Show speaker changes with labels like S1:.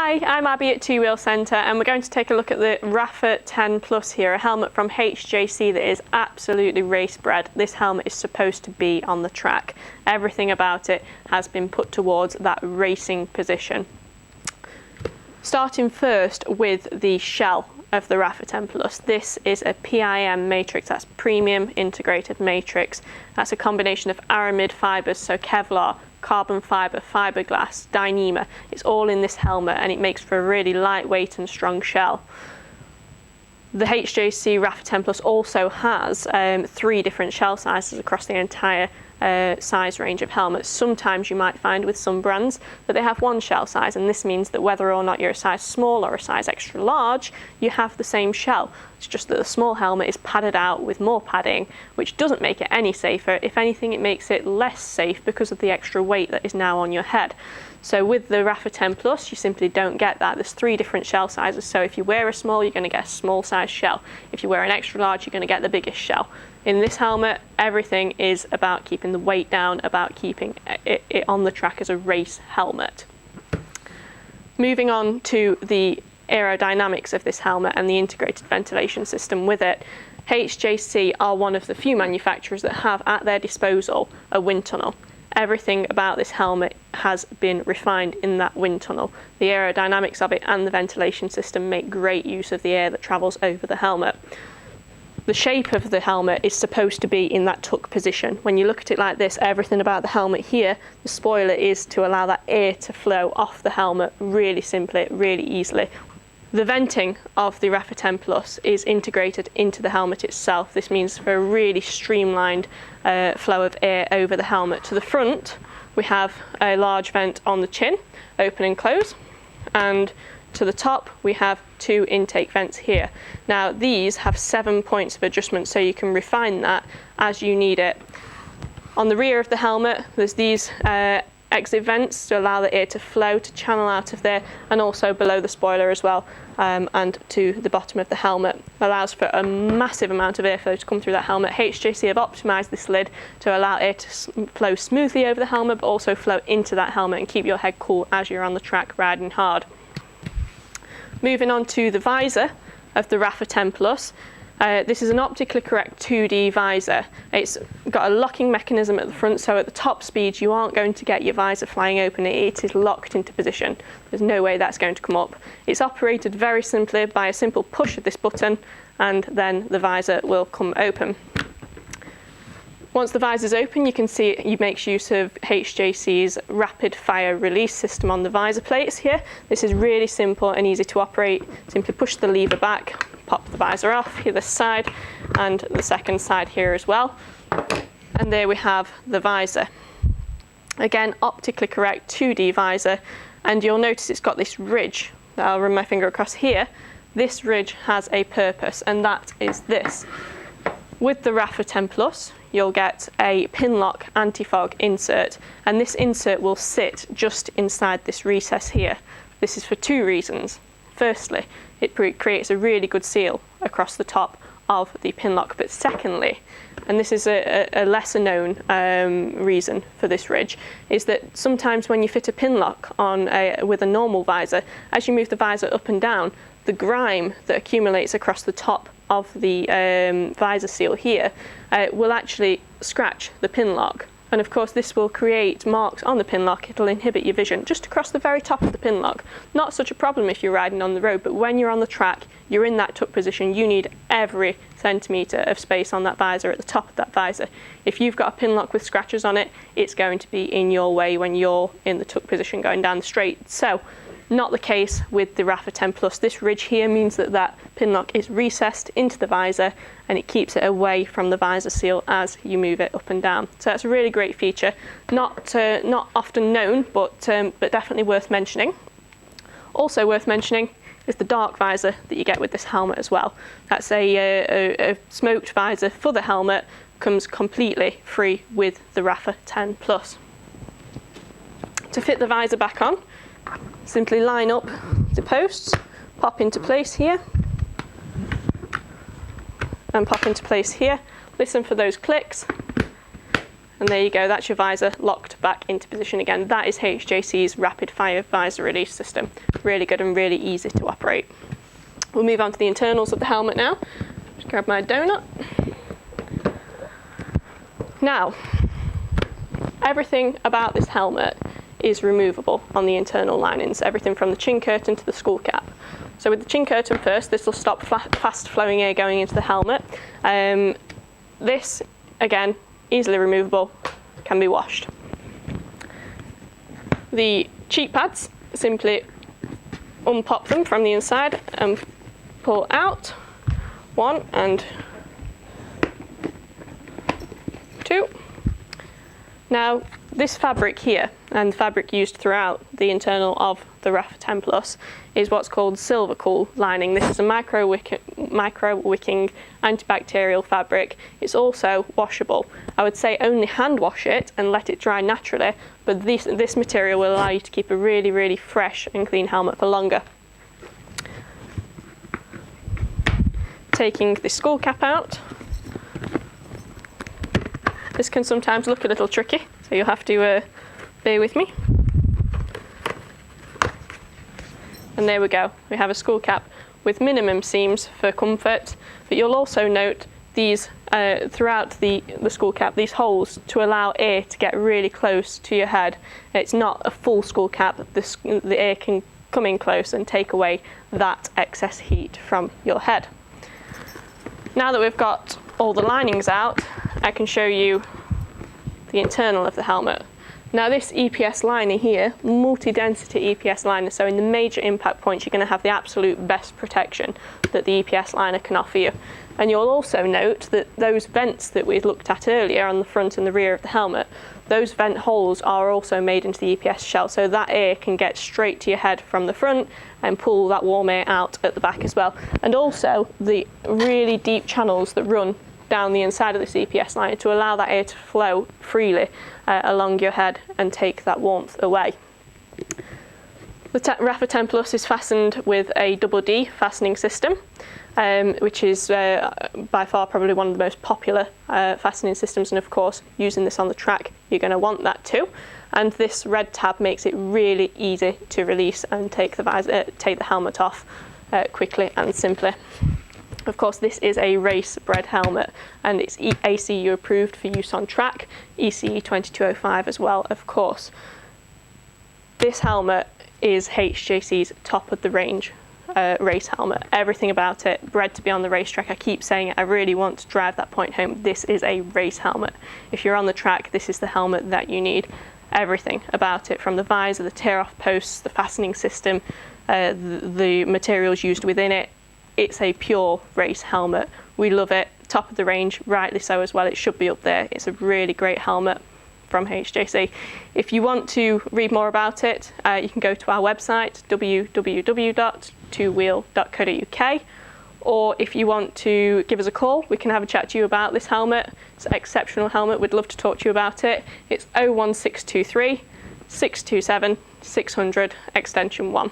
S1: Hi, I'm Abby at Two Wheel Centre and we're going to take a look at the RPHA 10 Plus here, a helmet from HJC that is absolutely race bred. This helmet is supposed to be on the track. Everything about it has been put towards that racing position. Starting first with the shell of the RPHA 10 Plus. This is a PIM matrix, that's premium integrated matrix. That's a combination of aramid fibres, so Kevlar, carbon fibre, fiberglass, Dyneema. It's all in this helmet and it makes for a really lightweight and strong shell. The HJC RPHA 10 Plus also has 3 different shell sizes across the entire size range of helmets. Sometimes you might find with some brands that they have one shell size, and this means that whether or not you're a size small or a size extra large, you have the same shell. It's just that the small helmet is padded out with more padding, which doesn't make it any safer. If anything, it makes it less safe because of the extra weight that is now on your head. So with the RPHA 10 Plus, you simply don't get that. There's 3 different shell sizes, so if you wear a small, you're going to get a small size shell. If you wear an extra large, you're going to get the biggest shell. In this helmet, everything is about keeping the weight down, about keeping it on the track as a race helmet. Moving on to the aerodynamics of this helmet and the integrated ventilation system with it. HJC are one of the few manufacturers that have at their disposal a wind tunnel. Everything about this helmet has been refined in that wind tunnel. The aerodynamics of it and the ventilation system make great use of the air that travels over the helmet. The shape of the helmet is supposed to be in that tuck position. When you look at it like this, everything about the helmet here, the spoiler is to allow that air to flow off the helmet really simply, really easily. The venting of the RPHA 10 Plus is integrated into the helmet itself. This means for a really streamlined flow of air over the helmet. To the front, we have a large vent on the chin, open and close, and to the top we have 2 intake vents here. Now these have 7 points of adjustment, so you can refine that as you need it. On the rear of the helmet there's these exit vents to allow the air to flow, to channel out of there, and also below the spoiler as well, and to the bottom of the helmet. Allows for a massive amount of airflow to come through that helmet. HJC have optimised this lid to allow air to flow smoothly over the helmet, but also flow into that helmet and keep your head cool as you're on the track riding hard. Moving on to the visor of the RPHA 10 Plus. This is an optically correct 2D visor. It's got a locking mechanism at the front, so at the top speed you aren't going to get your visor flying open. It is locked into position. There's no way that's going to come up. It's operated very simply by a simple push of this button, and then the visor will come open. Once the visor is open, you can see it makes use of HJC's rapid fire release system on the visor plates here. This is really simple and easy to operate. Simply push the lever back, pop the visor off here this side and the second side here as well. And there we have the visor. Again, optically correct 2D visor, and you'll notice it's got this ridge that I'll run my finger across here. This ridge has a purpose, and that is this. With the RPHA 10 Plus, you'll get a Pinlock Anti-fog insert, and this insert will sit just inside this recess here. This is for 2 reasons. Firstly, it creates a really good seal across the top of the Pinlock, but secondly, and this is a lesser known reason for this ridge, is that sometimes when you fit a Pinlock on with a normal visor, as you move the visor up and down, the grime that accumulates across the top of the visor seal here will actually scratch the Pinlock. And of course this will create marks on the Pinlock. It'll inhibit your vision just across the very top of the Pinlock. Not such a problem if you're riding on the road, but when you're on the track, you're in that tuck position, you need every centimetre of space on that visor at the top of that visor. If you've got a Pinlock with scratches on it, it's going to be in your way when you're in the tuck position going down the straight. So, not the case with the RPHA 10 Plus. This ridge here means that that Pinlock is recessed into the visor and it keeps it away from the visor seal as you move it up and down. So that's a really great feature. Not often known, but definitely worth mentioning. Also worth mentioning is the dark visor that you get with this helmet as well. That's a smoked visor for the helmet, comes completely free with the RPHA 10 Plus. To fit the visor back on, simply line up the posts, pop into place here, and pop into place here. Listen for those clicks, And there you go, that's your visor locked back into position again. That is HJC's rapid fire visor release system. Really good and really easy to operate. We'll move on to the internals of the helmet now. Just grab my donut. Now, everything about this helmet is removable on the internal linings, everything from the chin curtain to the skull cap. So with the chin curtain first, this will stop fast flowing air going into the helmet. This, again, easily removable, can be washed. The cheek pads, simply unpop them from the inside and pull out. 1 and 2. Now, this fabric here, and fabric used throughout the internal of the RPHA 10 Plus, is what's called silver cool lining. This is a micro wicking antibacterial fabric. It's also washable. I would say only hand wash it and let it dry naturally, but this material will allow you to keep a really, really fresh and clean helmet for longer. Taking the skull cap out. This can sometimes look a little tricky, so you'll have to bear with me. And there we go, we have a skull cap with minimum seams for comfort, but you'll also note these throughout the skull cap, these holes to allow air to get really close to your head. It's not a full skull cap, the air can come in close and take away that excess heat from your head. Now that we've got all the linings out, I can show you the internal of the helmet. Now this EPS liner here, multi-density EPS liner, so in the major impact points you're going to have the absolute best protection that the EPS liner can offer you. And you'll also note that those vents that we looked at earlier on the front and the rear of the helmet, those vent holes are also made into the EPS shell, so that air can get straight to your head from the front and pull that warm air out at the back as well. And also the really deep channels that run down the inside of this EPS liner to allow that air to flow freely along your head and take that warmth away. The RPHA 10 Plus is fastened with a double D fastening system, which is by far probably one of the most popular fastening systems, and of course using this on the track you're going to want that too. And this red tab makes it really easy to release and take the helmet off quickly and simply. Of course, this is a race-bred helmet and it's ACU approved for use on track, ECE 2205 as well, of course. This helmet is HJC's top of the range race helmet. Everything about it, bred to be on the racetrack. I keep saying it, I really want to drive that point home. This is a race helmet. If you're on the track, this is the helmet that you need. Everything about it, from the visor, the tear-off posts, the fastening system, the materials used within it. It's a pure race helmet. We love it, top of the range, rightly so as well. It should be up there. It's a really great helmet from HJC. If you want to read more about it, you can go to our website, www.twowheel.co.uk, or if you want to give us a call, we can have a chat to you about this helmet. It's an exceptional helmet. We'd love to talk to you about it. It's 01623 627 600 extension 1.